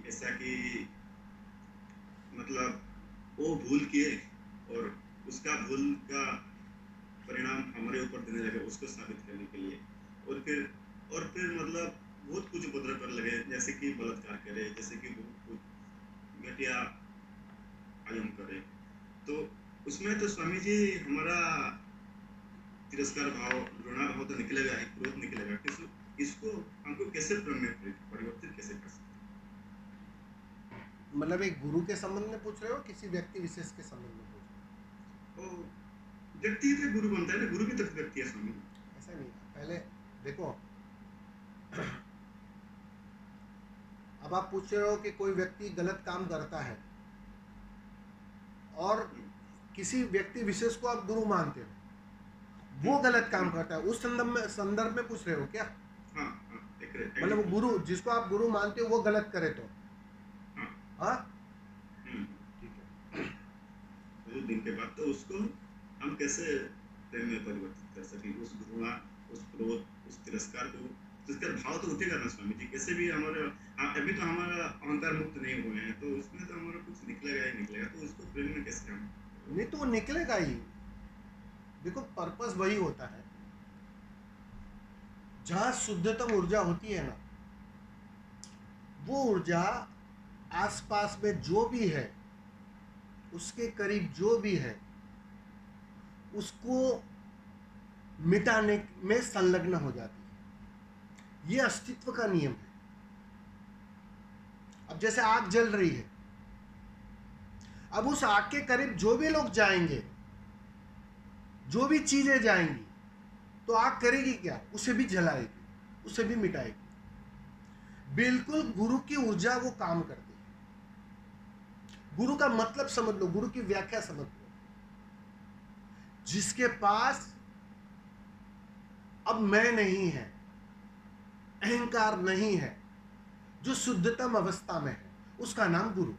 ऐसा कि मतलब वो भूल किए और उसका भूल का परिणाम हमारे ऊपर देने लगे उसको साबित करने के लिए। और फिर मतलब बहुत कुछ उपद्रव करने लगे, जैसे कि बलात्कार करे, जैसे कि बहुत कुछ घटिया आयम करे। तो उसमें तो स्वामी जी हमारा तिरस्कार भाव, घृणा भाव तो निकलेगा ही, क्रोध निकलेगा। इसको हमको कैसे परिवर्तित कैसे कर सकते मतलब एक गुरु के संबंध में पूछ रहे हो, किसी व्यक्ति विशेष के संबंध में पूछ रहे हैं? वो व्यक्ति से गुरु बनता है ना, गुरु भी तो व्यक्ति है स्वामी। हो? ऐसा नहीं, पहले देखो, अब आप पूछ रहे हो कि कोई व्यक्ति गलत काम करता है और किसी व्यक्ति विशेष को आप गुरु मानते हो, वो गलत काम करता है, उस संदर्भ में पूछ रहे हो क्या? हाँ हाँ, मतलब वो एग्जैक्टली। गुरु जिसको आप गुरु मानते हो वो गलत करे तो? हाँ। हाँ, हम्म। ठीक है। बहुत दिन के बाद तो उसको हम कैसे प्रेम में परिवर्तित कर सके, उस घृणा, उस क्रोध, उस तिरस्कार को। तिरस्कार भाव तो उठेगा ना स्वामी जी, कैसे भी हमारा। अभी तो हमारा अहंकार मुक्त नहीं हुए हैं, तो उसमें तो हमारा कुछ निकलेगा ही निकलेगा, तो उसको प्रेम में कैसे हम नहीं तो वो निकलेगा ही। देखो, पर्पस वही होता है, जहां शुद्धतम ऊर्जा होती है ना, वो ऊर्जा आसपास में जो भी है, उसके करीब जो भी है, उसको मिटाने में संलग्न हो जाती है। ये अस्तित्व का नियम है। अब जैसे आग जल रही है, अब उस आग के करीब जो भी लोग जाएंगे, जो भी चीजें जाएंगी, तो आग करेगी क्या? उसे भी जलाएगी, उसे भी मिटाएगी। बिल्कुल गुरु की ऊर्जा वो काम करती है। गुरु का मतलब समझ लो, गुरु की व्याख्या समझ लो। जिसके पास अब मैं नहीं है, अहंकार नहीं है, जो शुद्धतम अवस्था में है, उसका नाम गुरु।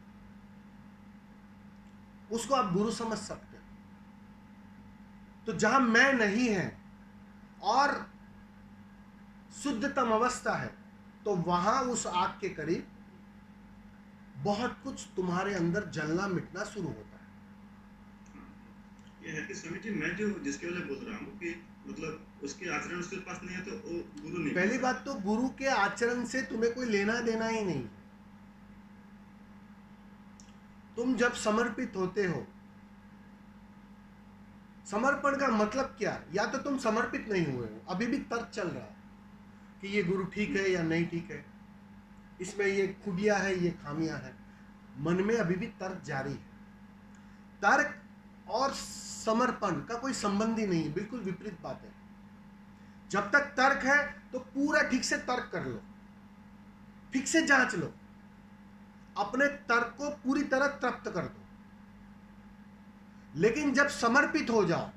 उसको आप गुरु समझ सकते हो। तो जहां मैं नहीं है और शुद्धतम अवस्था है, तो वहां उस आग के करीब बहुत कुछ तुम्हारे अंदर जलना मिटना शुरू होता है। ये है कि स्वामी जी, मैं जो जिसके लिए बोल रहा हूँ कि मतलब उसके आचरण उसके पास नहीं है, तो वो गुरु नहीं बन पहली बात सकता। तो, गुरु के आचरण से तुम्हें कोई लेना देना ही नहीं। तुम जब समर्पित होते हो, समर्पण का मतलब क्या? या तो तुम समर्पित नहीं हुए हो, अभी भी तर्क चल रहा है कि ये गुरु ठीक है या नहीं ठीक है, इसमें ये खूबियां है, ये खामियां है। मन में अभी भी तर्क जारी है। तर्क और समर्पण का कोई संबंध ही नहीं है, बिल्कुल विपरीत बात है। जब तक तर्क है तो पूरा ठीक से तर्क कर लो, ठीक से जांच लो, अपने तर्क को पूरी तरह तृप्त कर दो। लेकिन जब समर्पित हो जाओ,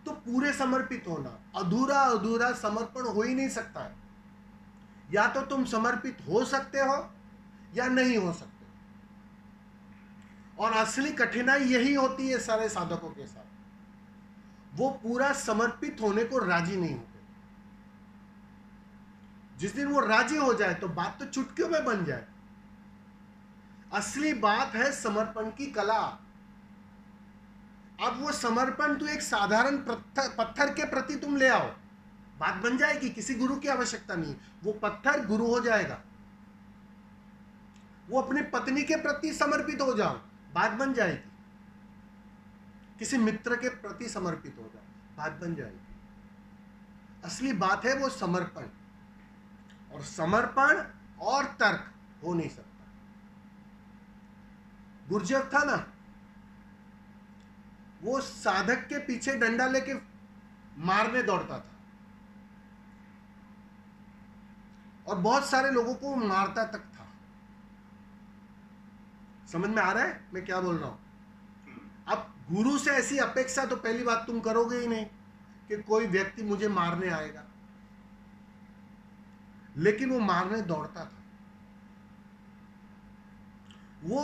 तो पूरे समर्पित होना, अधूरा अधूरा समर्पण हो ही नहीं सकता है। या तो तुम समर्पित हो सकते हो या नहीं हो सकते। और असली कठिनाई यही होती है सारे साधकों के साथ, वो पूरा समर्पित होने को राजी नहीं होते। जिस दिन वो राजी हो जाए तो बात तो चुटकियों में बन जाए। असली बात है समर्पण की कला। अब वो समर्पण तो एक साधारण पत्थर के प्रति तुम ले आओ, बात बन जाएगी, किसी गुरु की आवश्यकता नहीं। वो पत्थर गुरु हो जाएगा। वो अपनी पत्नी के प्रति समर्पित हो जाओ, बात बन जाएगी। किसी मित्र के प्रति समर्पित हो जाओ, बात बन जाएगी। असली बात है वो समर्पण, और समर्पण और तर्क हो नहीं सकता। गुरजेब था ना, वो साधक के पीछे डंडा लेके मारने दौड़ता था और बहुत सारे लोगों को मारता तक था। समझ में आ रहा है मैं क्या बोल रहा हूं? अब गुरु से ऐसी अपेक्षा तो पहली बात तुम करोगे ही नहीं कि कोई व्यक्ति मुझे मारने आएगा, लेकिन वो मारने दौड़ता था। वो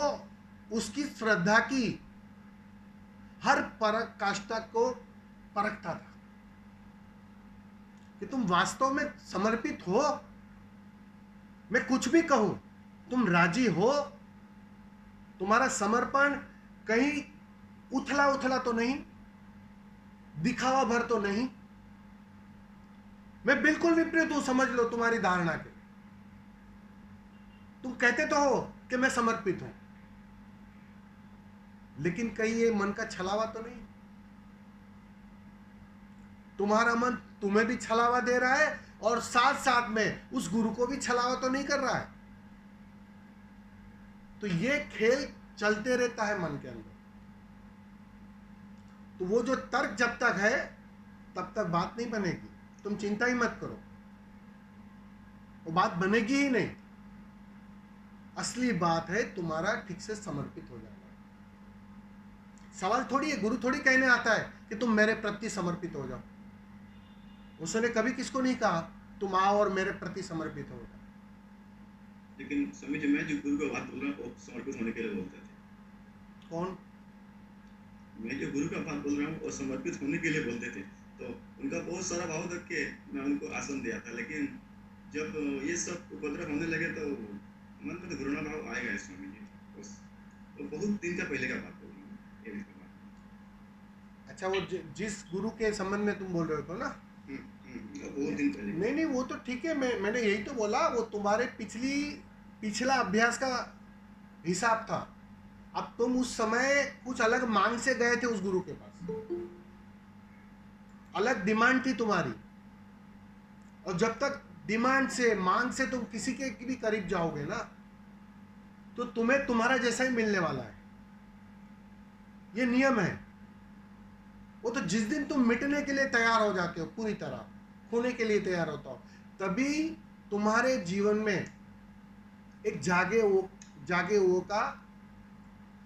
उसकी श्रद्धा की हर पराकाष्ठा को परखता था कि तुम वास्तव में समर्पित हो। मैं कुछ भी कहूं, तुम राजी हो? तुम्हारा समर्पण कहीं उथला उथला तो नहीं, दिखावा भर तो नहीं? मैं बिल्कुल विपरीत हूं, समझ लो तुम्हारी धारणा के। तुम कहते तो हो कि मैं समर्पित हूं, लेकिन कहीं ये मन का छलावा तो नहीं? तुम्हारा मन तुम्हें भी छलावा दे रहा है और साथ साथ में उस गुरु को भी छलावा तो नहीं कर रहा है? तो ये खेल चलते रहता है मन के अंदर। तो वो जो तर्क जब तक है तब तक बात नहीं बनेगी, तुम चिंता ही मत करो, वो बात बनेगी ही नहीं। असली बात है तुम्हारा ठीक से समर्पित हो जाना। सवाल थोड़ी है, गुरु थोड़ी कहने आता है कि तुम मेरे प्रति समर्पित हो जाओ। उसने कभी किसको नहीं कहा तुम आओ और मेरे प्रति समर्पित हो जाओ। लेकिन स्वामी जी, मैं जो गुरु का बात बोल रहा हूँ वो समर्पित होने के लिए बोलते थे। कौन? मैं जो गुरु का बात बोल रहा हूँ वो समर्पित होने के लिए बोलते थे। तो उनका बहुत सारा भाव देख के मैं उनको आसन दिया था, लेकिन जब ये सब उपद्रव होने लगे तो मन में तो घृणा भाव आएगा है स्वामी जी। तो बहुत दिन का पहले का बात बोल रहा हूँ, ये भी बात। अच्छा, वो जिस गुरु के संबंध में तुम बोल रहे हो ना? बहुत दिन पहले। नहीं, वो तो ठीक है, मैंने यही तो बोला, वो तुम्हारे पिछला अभ्यास का हिसाब था। अब तुम उस समय कुछ अलग मांग से गए थे उस गुरु के पास, अलग डिमांड थी तुम्हारी। और जब तक डिमांड से, मांग से तुम किसी के भी करीब जाओगे ना, तो तुम्हें तुम्हारा जैसा ही मिलने वाला है। ये नियम है। वो तो जिस दिन तुम मिटने के लिए तैयार हो जाते हो, पूरी तरह खोने के लिए तैयार होता हो, तभी तुम्हारे जीवन में एक जागे हुए का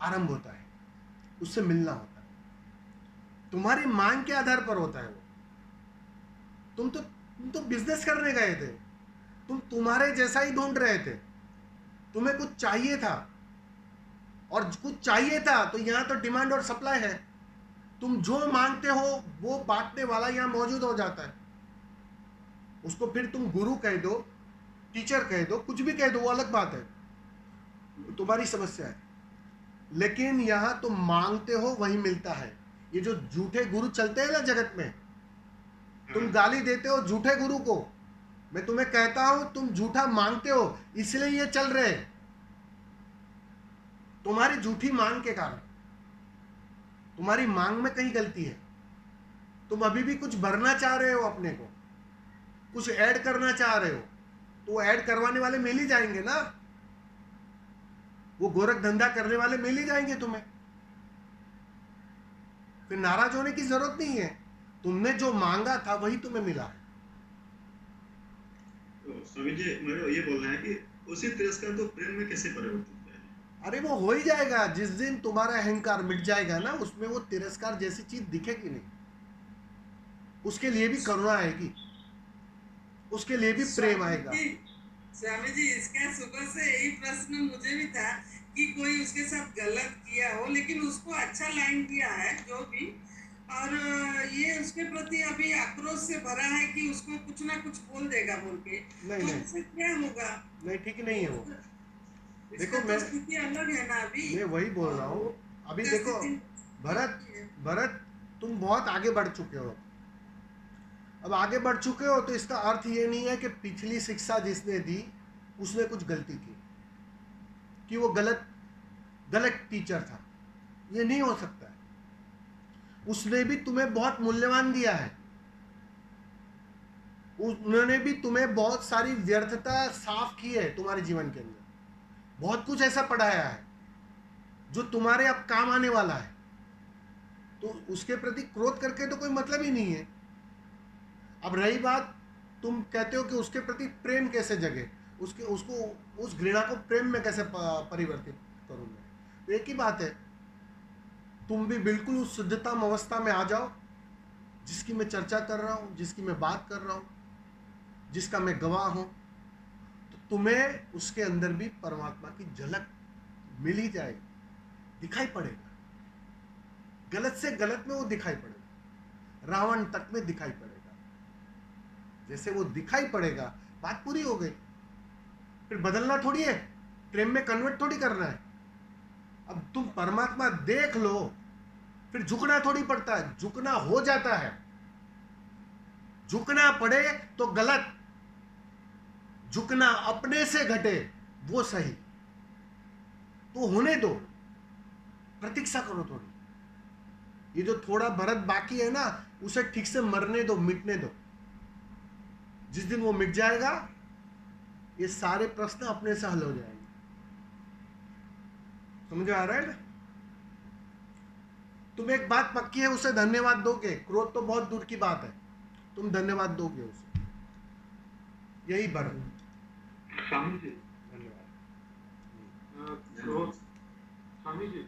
आरंभ होता है, उससे मिलना होता है। तुम्हारी मांग के आधार पर होता है वो। तुम तो बिजनेस करने गए थे, तुम तुम्हारे जैसा ही ढूंढ रहे थे, तुम्हें कुछ चाहिए था, और कुछ चाहिए था तो यहाँ तो डिमांड और सप्लाई है। तुम जो मांगते हो वो बांटने वाला यहाँ मौजूद हो जाता है। उसको फिर तुम गुरु कह दो, टीचर कह दो, कुछ भी कह दो, वो अलग बात है, तुम्हारी समस्या है। लेकिन यहाँ तुम मांगते हो वही मिलता है। ये जो झूठे गुरु चलते हैं ना जगत में, तुम गाली देते हो झूठे गुरु को, मैं तुम्हें कहता हूं तुम झूठा मांगते हो, इसलिए ये चल रहे हैं, तुम्हारी झूठी मांग के कारण। तुम्हारी मांग में कहीं गलती है। तुम अभी भी कुछ भरना चाह रहे हो, अपने को कुछ ऐड करना चाह रहे हो, तो वो ऐड करवाने वाले मिल ही जाएंगे ना, वो गोरख धंधा करने वाले मिल ही जाएंगे तुम्हें। फिर नाराज होने की जरूरत नहीं है, तुमने जो मांगा था वही तुम्हें मिला है। तो स्वामी जी, मेरे ये बोलना है कि उसी तिरस्कार तो प्रेम में कैसे परिवर्तित किया जाए? अरे वो हो ही जाएगा, जिस दिन तुम्हारा अहंकार मिट जाएगा ना, उसमें वो तिरस्कार जैसी चीज दिखेगी नहीं। उसके लिए भी करुणा आएगी, उसके लिए भी प्रेम आएगा। स्वामी जी, इसका सुबह से यही प्रश्न मुझे भी था कि कोई उसके साथ गलत किया हो लेकिन उसको अच्छा लाइन दिया है जो भी, और ये उसके प्रति अभी आक्रोश से भरा है कि उसको कुछ ना कुछ बोल देगा बोल के, नहीं, तो नहीं। उससे क्या होगा? नहीं, ठीक नहीं है वो। देखो, मैं स्थिति अलग है ना अभी। मैं वही बोल रहा हूँ। अभी देखो भरत, तुम बहुत आगे बढ़ चुके हो। अब आगे बढ़ चुके हो तो इसका अर्थ ये नहीं है कि पिछली शिक्षा जिसने दी उसने कुछ गलती की, कि वो गलत टीचर था। ये नहीं हो सकता है। उसने भी तुम्हें बहुत मूल्यवान दिया है, उन्होंने भी तुम्हें बहुत सारी व्यर्थता साफ की है तुम्हारे जीवन के अंदर, बहुत कुछ ऐसा पढ़ाया है जो तुम्हारे अब काम आने वाला है। तो उसके प्रति क्रोध करके तो कोई मतलब ही नहीं है। अब रही बात, तुम कहते हो कि उसके प्रति प्रेम कैसे जगे, उसको उस घृणा को प्रेम में कैसे परिवर्तित करूं मैं, तो एक ही बात है, तुम भी बिल्कुल उस शुद्धतम अवस्था में आ जाओ जिसकी मैं चर्चा कर रहा हूं, जिसकी मैं बात कर रहा हूं, जिसका मैं गवाह हूं, तो तुम्हें उसके अंदर भी परमात्मा की झलक मिल ही जाएगी, दिखाई पड़ेगा। गलत से गलत में वो दिखाई पड़ेगा, रावण तक में दिखाई पड़ेगा। जैसे वो दिखाई पड़ेगा, बात पूरी हो गई। फिर बदलना थोड़ी है, प्रेम में कन्वर्ट थोड़ी करना है। अब तुम परमात्मा देख लो, फिर झुकना थोड़ी पड़ता है, झुकना हो जाता है। झुकना पड़े तो गलत, झुकना अपने से घटे वो सही। तो होने दो, प्रतीक्षा करो थोड़ी। ये जो थोड़ा भरत बाकी है ना, उसे ठीक से मरने दो, मिटने दो। जिस दिन वो मिट जाएगा, ये सारे प्रश्न अपने से हल हो जाएंगे। समझ आ रहा है ना? तुम एक बात पक्की है, उसे धन्यवाद दोगे। क्रोध तो बहुत दूर की बात है, तुम धन्यवाद दोगे उसे। यही भरत। स्वामी जी, धन्यवाद। क्रोध, स्वामी जी